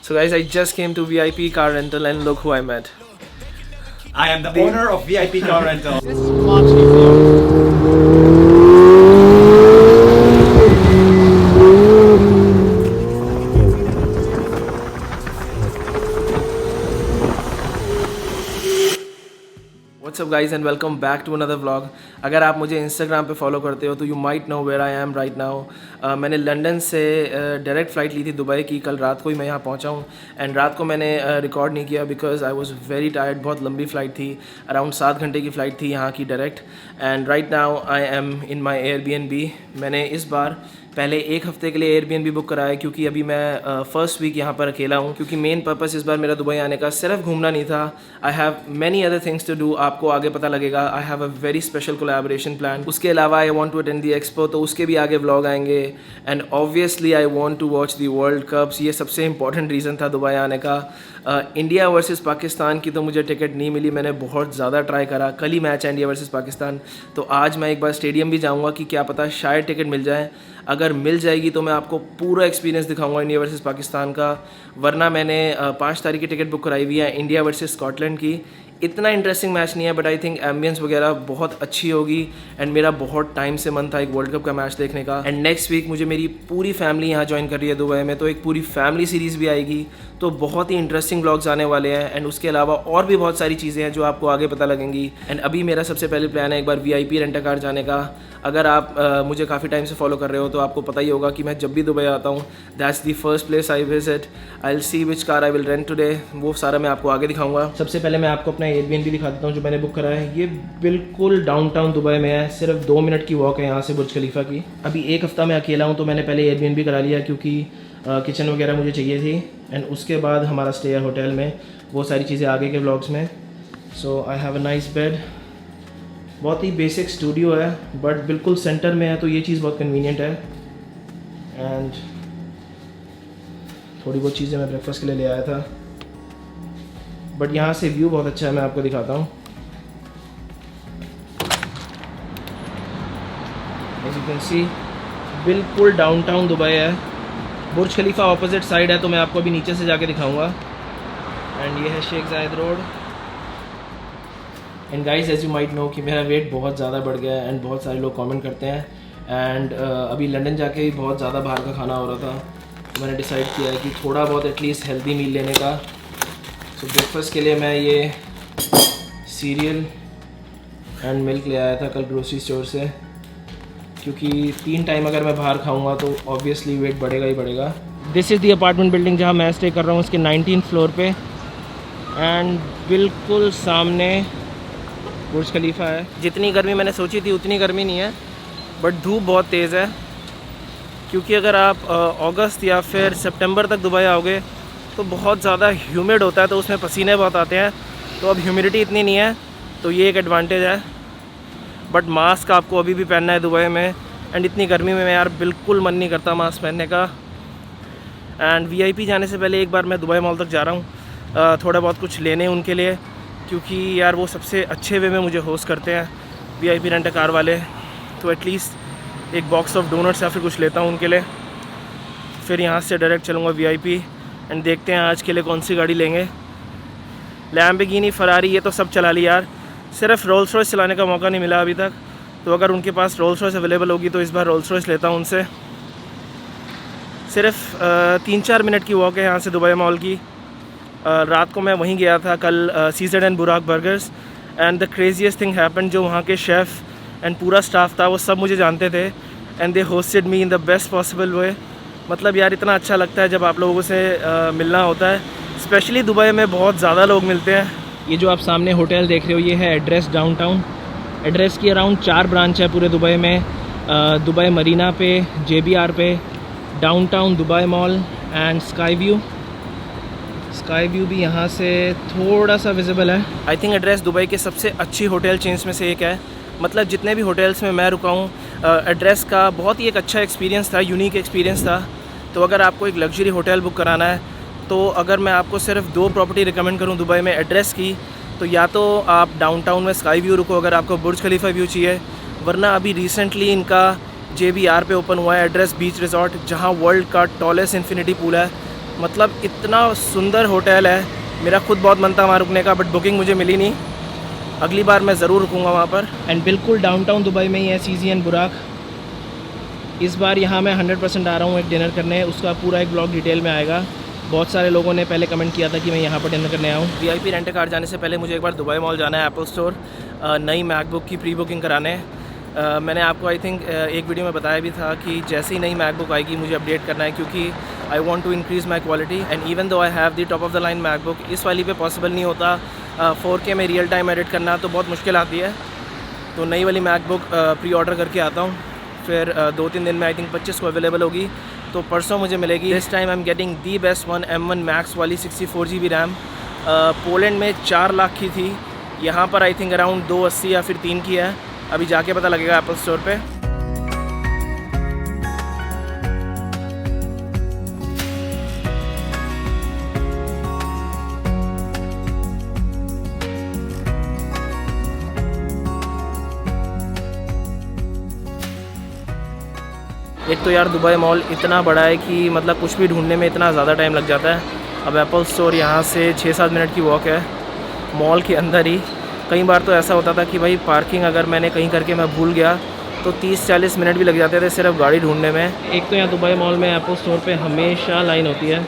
So guys, I just came to VIP car rental and look who I met. I am the owner of VIP Car Rental. This is much easier. What's up guys and welcome back to another vlog. अगर आप मुझे Instagram पे follow करते हो तो you might know where I am right now. मैंने London से direct flight ली थी दुबई की. कल रात को ही मैं यहाँ पहुँचा हूँ एंड रात को मैंने रिकॉर्ड नहीं किया because I was very tired. बहुत लंबी फ़्लाइट थी, अराउंड 7 घंटे की फ़्लाइट थी यहाँ की direct. And right now I am in my Airbnb. मैंने इस बार पहले एक हफ़्ते के लिए एयरबीएनबी बुक कराया क्योंकि अभी मैं फर्स्ट वीक यहाँ पर अकेला हूँ. क्योंकि मेन पर्पस इस बार मेरा दुबई आने का सिर्फ घूमना नहीं था. I have many other things to do. आपको आगे पता लगेगा. I have a very special collaboration plan. उसके अलावा I want to attend the expo, तो उसके भी आगे व्लॉग आएंगे. And obviously I want to watch the world cups. ये सबसे इंपॉर्टेंट रीज़न था दुबई आने का. इंडिया वर्सेस पाकिस्तान की तो मुझे टिकट नहीं मिली. मैंने बहुत ज़्यादा ट्राई करा. कल ही मैच है इंडिया वर्सेस पाकिस्तान, तो आज मैं एक बार स्टेडियम भी जाऊँगा कि क्या पता शायद टिकट मिल जाए. अगर मिल जाएगी तो मैं आपको पूरा एक्सपीरियंस दिखाऊंगा इंडिया वर्सेस पाकिस्तान का. वरना मैंने 5 तारीख की टिकट बुक कराई हुई है इंडिया वर्सेस स्कॉटलैंड की. इतना इंटरेस्टिंग मैच नहीं है बट आई थिंक एम्बियंस वगैरह बहुत अच्छी होगी. एंड मेरा बहुत टाइम से मन था एक वर्ल्ड कप का मैच देखने का. एंड नेक्स्ट वीक मुझे मेरी पूरी फैमिली यहाँ ज्वाइन कर रही है दुबई में, तो एक पूरी फैमिली सीरीज़ भी आएगी. तो बहुत ही इंटरेस्टिंग व्लॉग्स आने वाले हैं. एंड उसके अलावा और भी बहुत सारी चीज़ें हैं जो आपको आगे पता लगेंगी. एंड अभी मेरा सबसे पहले प्लान है एक बार VIP रेंट कार जाने का. अगर आप मुझे काफ़ी टाइम से फॉलो कर रहे हो तो आपको पता ही होगा कि मैं जब भी दुबई आता हूँ that's the first place I visit. I will see which car I will rent today. वो सारा मैं आपको आगे दिखाऊंगा. सबसे पहले मैं आपको अपना एयरबीएनबी दिखा देता हूँ जो मैंने बुक करा है. ये बिल्कुल डाउनटाउन दुबई में है. सिर्फ 2 मिनट की वॉक है यहाँ से बुर्ज खलीफा की. अभी एक हफ़्ता मैं अकेला हूँ तो मैंने पहले एयरबीएनबी करा लिया क्योंकि किचन वगैरह मुझे चाहिए थी. एंड उसके बाद हमारा स्टे है होटल में. वो सारी चीज़ें आगे के व्लॉग्स में. So I have a nice bed. बहुत ही बेसिक स्टूडियो है बट बिल्कुल सेंटर में है तो ये चीज़ बहुत कन्वीनियंट है. एंड थोड़ी बहुत चीज़ें मैं ब्रेकफास्ट के लिए ले आया था. बट यहाँ से व्यू बहुत अच्छा है. मैं आपको दिखाता हूँ. एज यू कैन सी बिल्कुल डाउनटाउन दुबई है. बुर्ज खलीफा ऑपोजिट साइड है तो मैं आपको अभी नीचे से जाके दिखाऊंगा. एंड ये है Sheikh Zayed Road. And guys as you might know कि मेरा वेट बहुत ज़्यादा बढ़ गया है एंड बहुत सारे लोग कमेंट करते हैं. एंड अभी लंदन जाके भी बहुत ज़्यादा बाहर का खाना हो रहा था तो मैंने डिसाइड किया है कि थोड़ा बहुत एटलीस्ट हेल्दी मील लेने का. सो ब्रेकफास्ट के लिए मैं ये सीरियल एंड मिल्क ले आया था कल ग्रोसरी स्टोर से. क्योंकि 3 टाइम अगर मैं बाहर खाऊंगा तो ऑब्वियसली वेट बढ़ेगा ही बढ़ेगा. This is the apartment building जहाँ मैं स्टे कर रहा हूँ, उसके 19th फ्लोर पे. एंड बिल्कुल सामने बुर्ज खलीफा है. जितनी गर्मी मैंने सोची थी उतनी गर्मी नहीं है बट धूप बहुत तेज़ है. क्योंकि अगर आप अगस्त या फिर सितंबर तक दुबई आओगे तो बहुत ज़्यादा ह्यूमिड होता है तो उसमें पसीने बहुत आते हैं. तो अब ह्यूमिडिटी इतनी नहीं है तो ये एक एडवांटेज है. बट मास्क आपको अभी भी पहनना है दुबई में. एंड इतनी गर्मी में यार बिल्कुल मन नहीं करता मास्क पहनने का. एंड VIP जाने से पहले एक बार मैं दुबई मॉल तक जा रहा हूँ थोड़ा बहुत कुछ लेने उनके लिए. क्योंकि यार वो सबसे अच्छे वे में मुझे होस्ट करते हैं VIP रेंट कार वाले. तो एटलीस्ट एक बॉक्स ऑफ डोनट्स या फिर कुछ लेता हूँ उनके लिए. फिर यहाँ से डायरेक्ट चलूँगा VIP. एंड देखते हैं आज के लिए कौन सी गाड़ी लेंगे. लैम्बोर्गिनी, फरारी ये तो सब चला ली यार. सिर्फ रोल्स रॉयस चलाने का मौका नहीं मिला अभी तक. तो अगर उनके पास रोल्स रॉयस अवेलेबल होगी तो इस बार रोल्स रॉयस लेता हूँ उनसे. सिर्फ 3-4 मिनट की वॉक है यहाँ से दुबई मॉल की. रात को मैं वहीं गया था कल सीज़ेड एंड बुराक burgers. And the craziest thing happen. जो वहाँ के शेफ़ एंड पूरा स्टाफ था वो सब मुझे जानते थे. And they hosted me in the best possible way. मतलब यार इतना अच्छा लगता है जब आप लोगों से मिलना होता है. स्पेशली दुबई में बहुत ज़्यादा लोग मिलते हैं. ये जो आप सामने होटल देख रहे हो ये है एड्रेस डाउनटाउन. एड्रेस की अराउंड 4 ब्रांच है पूरे दुबई में. दुबई मरीना पे, JBR पे, downtown Dubai mall and sky view. Sky view भी यहाँ से थोड़ा सा विजिबल है. आई थिंक एड्रेस दुबई के सबसे अच्छी होटल चेन्स में से एक है. मतलब जितने भी होटल्स में मैं रुका हूँ एड्रेस का बहुत ही एक अच्छा एक्सपीरियंस था, यूनिक एक्सपीरियंस था. तो अगर आपको एक लग्जरी होटल बुक कराना है तो अगर मैं आपको सिर्फ 2 प्रॉपर्टी रिकमेंड करूँ दुबई में एड्रेस की तो या तो आप डाउनटाउन में स्काई व्यू रुको अगर आपको बुर्ज खलीफा व्यू चाहिए. वरना अभी रिसेंटली इनका JBR पे ओपन हुआ है एड्रेस बीच रिजॉर्ट, जहाँ वर्ल्ड का टॉलेस्ट इन्फिनिटी पूल है. मतलब इतना सुंदर होटल है, मेरा खुद बहुत मन था वहाँ रुकने का, बट बुकिंग मुझे मिली नहीं। अगली बार मैं ज़रूर रुकूँगा वहाँ पर। एंड बिल्कुल डाउनटाउन दुबई में ही है सीजी एंड बुराक। इस बार यहाँ मैं 100% आ रहा हूँ एक डिनर करने, उसका पूरा एक ब्लॉग डिटेल में आएगा। बहुत सारे लोगों ने पहले कमेंट किया था कि मैं यहाँ पर डिनर करने आऊँ। VIP रेंट कार जाने से पहले मुझे एक बार दुबई मॉल जाना है, एप्पल स्टोर, नई मैकबुक की प्री बुकिंग कराने। मैंने आपको आई थिंक एक वीडियो में बताया भी था कि जैसे ही नई मैकबुक आएगी मुझे अपडेट करना है, क्योंकि I want to increase my quality. And even though I have the top of the line MacBook, इस वाली पे पॉसिबल नहीं होता 4K में रियल टाइम एडिट करना, तो बहुत मुश्किल आती है। तो नई वाली मैकबुक प्री ऑर्डर करके आता हूँ, फिर 2-3 दिन में आई थिंक 25 को अवेलेबल होगी, तो परसों मुझे मिलेगी। This time I am getting the best one, M1 Max वाली 64 GB रैम। पोलैंड में 4 लाख की थी, यहाँ पर आई थिंक अराउंड 280 या फिर 3 की है। अभी जाके पता लगेगा एप्पल स्टोर पे। एक तो यार दुबई मॉल इतना बड़ा है कि मतलब कुछ भी ढूंढने में इतना ज़्यादा टाइम लग जाता है। अब एप्पल स्टोर यहाँ से 6-7 मिनट की वॉक है, मॉल के अंदर ही। कई बार तो ऐसा होता था कि भाई पार्किंग अगर मैंने कहीं करके मैं भूल गया तो 30-40 मिनट भी लग जाते थे सिर्फ गाड़ी ढूंढने में। एक तो यहाँ दुबई मॉल में एप्पल स्टोर पे हमेशा लाइन होती है।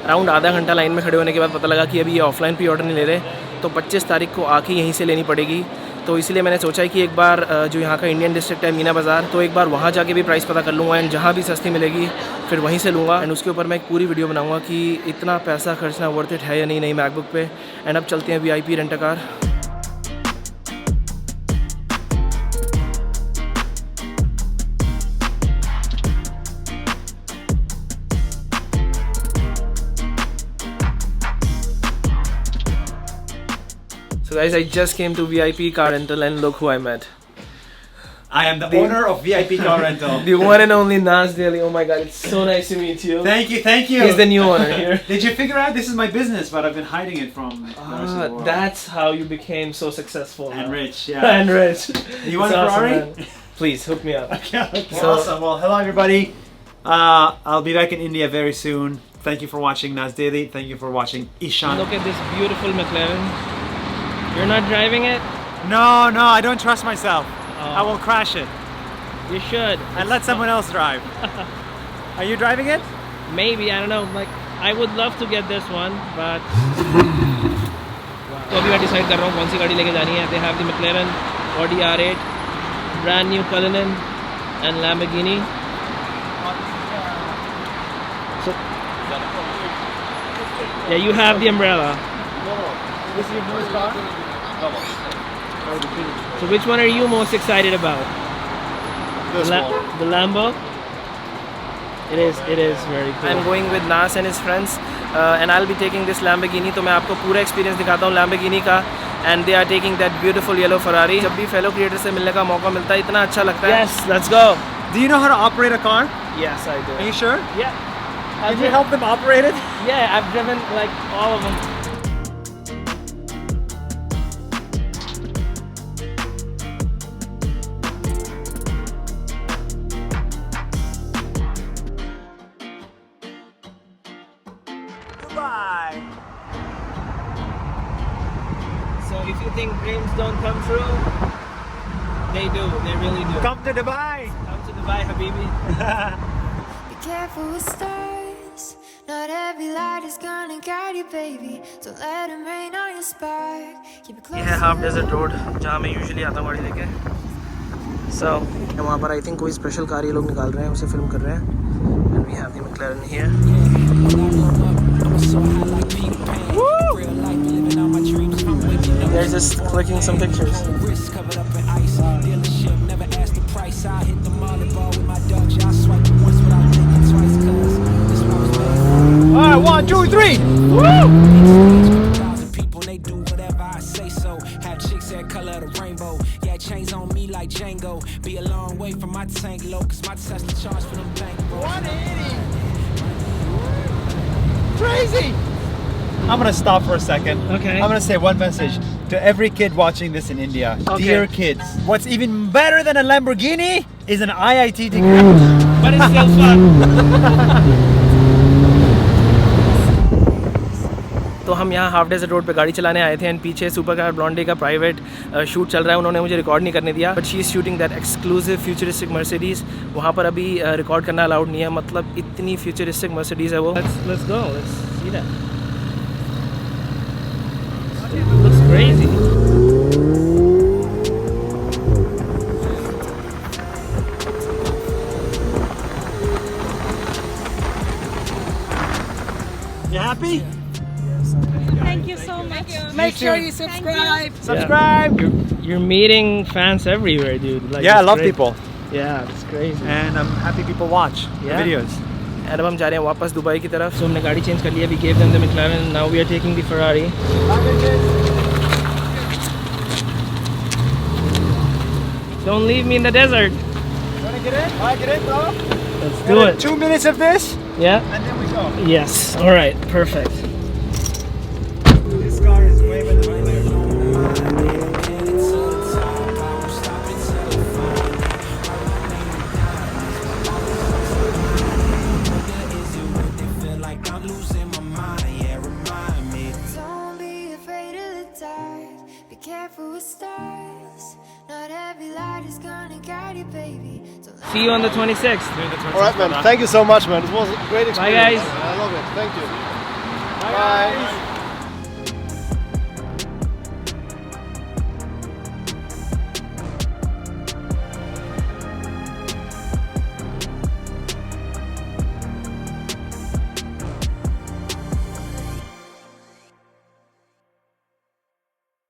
अराउंड आधा घंटा लाइन में खड़े होने के बाद पता लगा कि अभी ये ऑफलाइन प्री ऑर्डर नहीं ले रहे, तो 25 तारीख को आके यहीं से लेनी पड़ेगी। तो इसलिए मैंने सोचा है कि एक बार जो यहाँ का इंडियन डिस्ट्रिक्ट है मीना बाज़ार, तो एक बार वहाँ जाके भी प्राइस पता कर लूँगा, एंड जहाँ भी सस्ती मिलेगी फिर वहीं से लूँगा। एंड उसके ऊपर मैं एक पूरी वीडियो बनाऊँगा कि इतना पैसा खर्चना वर्थ इट है या नहीं नई मैकबुक पे। एंड अब चलते हैं VIP rent car. So guys, I just came to VIP car rental and look who I met. I am the owner of VIP Car Rental. The one and only Nas Daily. Oh my god, it's so nice to meet you. Thank you, thank you. He's the new owner here. Did you figure out this is my business, but I've been hiding it from the rest of the world. That's how you became so successful. And now. rich, yeah. And rich. You want It's a awesome, Ferrari? man. Please hook me up. Okay, okay. So- Awesome. Well, hello everybody. I'll be back in India very soon. Thank you for watching Nas Daily. Thank you for watching Ishan. Look at this beautiful McLaren. You're not driving it? No, no, I don't trust myself. Oh. I will crash it You should. and let someone else drive. Are you driving it? Maybe, I don't know. Like, I would love to get this one, but. तो अभी मैं decide कर रहा हूँ कौन सी गाड़ी लेके जानी है। They have the McLaren Audi R8, brand new Cullinan and Lamborghini. So, yeah, you have the umbrella. This is your newest car? So which one are you most excited about? This one. The Lambo? It is very cool. I'm going with Nas and his friends and I'll be taking this Lamborghini. तो मैं आपको पूरा experience दिखाता हूँ Lamborghini का, and they are taking that beautiful yellow Ferrari. जब भी fellow creator से मिलने का मौका मिलता है इतना अच्छा लगता है. Yes, let's go. Do you know how to operate a car? Yes, I do. Are you sure? Yeah. Did you help them operate it? Yeah, I've driven like all of them. Bye. So if you think dreams don't come true, they do. They really do. Come to Dubai. Come to Dubai, Habibi. Be careful with stars. Not every light is gonna guide you, baby. So let them rain on your spark. Keep it close. ये है half desert road जहाँ मैं usually आता हूँ गाड़ी लेके। So वहाँ पर आई थिंक कोई स्पेशल कार ये लोग निकाल रहे हैं, उसे फिल्म कर रहे हैं। And we have the McLaren here. They're just clicking some pictures. Alright, 1, 2, 3. People, they do whatever I say so. Have chicks that color the rainbow. Yeah, chains on me like Django. Be a long way from my tank low, cause my Tesla charge for them bank rolls. 180. Crazy. I'm gonna stop for a second. Okay. I'm gonna say one message to every kid watching this in India. Okay. Dear kids, what's even better than a Lamborghini is an IIT degree. But it's still fun. तो हम यहाँ half desert road पे गाड़ी चलाने आए थे and पीछे super car ब्लॉन्डे का प्राइवेट शूट चल रहा है, उन्होंने मुझे रिकॉर्ड नहीं करने दिया, but she is shooting that exclusive futuristic Mercedes. वहाँ पर अभी रिकॉर्ड करना अलाउड नहीं है, मतलब इतनी फ्यूचरिस्टिक मर्सिडीज़ है वो। Let's go, let's see that. Looks crazy. You happy? Thank you so much. Make sure you subscribe. Subscribe. You're meeting fans everywhere, dude. Like, Yeah, I it's love great. people, Yeah, it's crazy. and I'm happy people watch the Yeah. videos. And अब हम जा रहे हैं वापस Dubai की तरफ। So हमने गाड़ी चेंज कर लिया, we gave them the McLaren, now we are taking the Ferrari. Don't leave me in the desert. Wanna get in? Alright, get in, bro. Let's do it. 2 minutes of this, Yeah? and then we go. Yes. All right. Perfect. This car is way better than the Don't be afraid of the dark. Be careful with stars. Not every light is gonna guide you, baby. So See you on the 26th. Alright, man. Thank you so much, man. It was a great experience. guys. I love it. Thank you. Bye.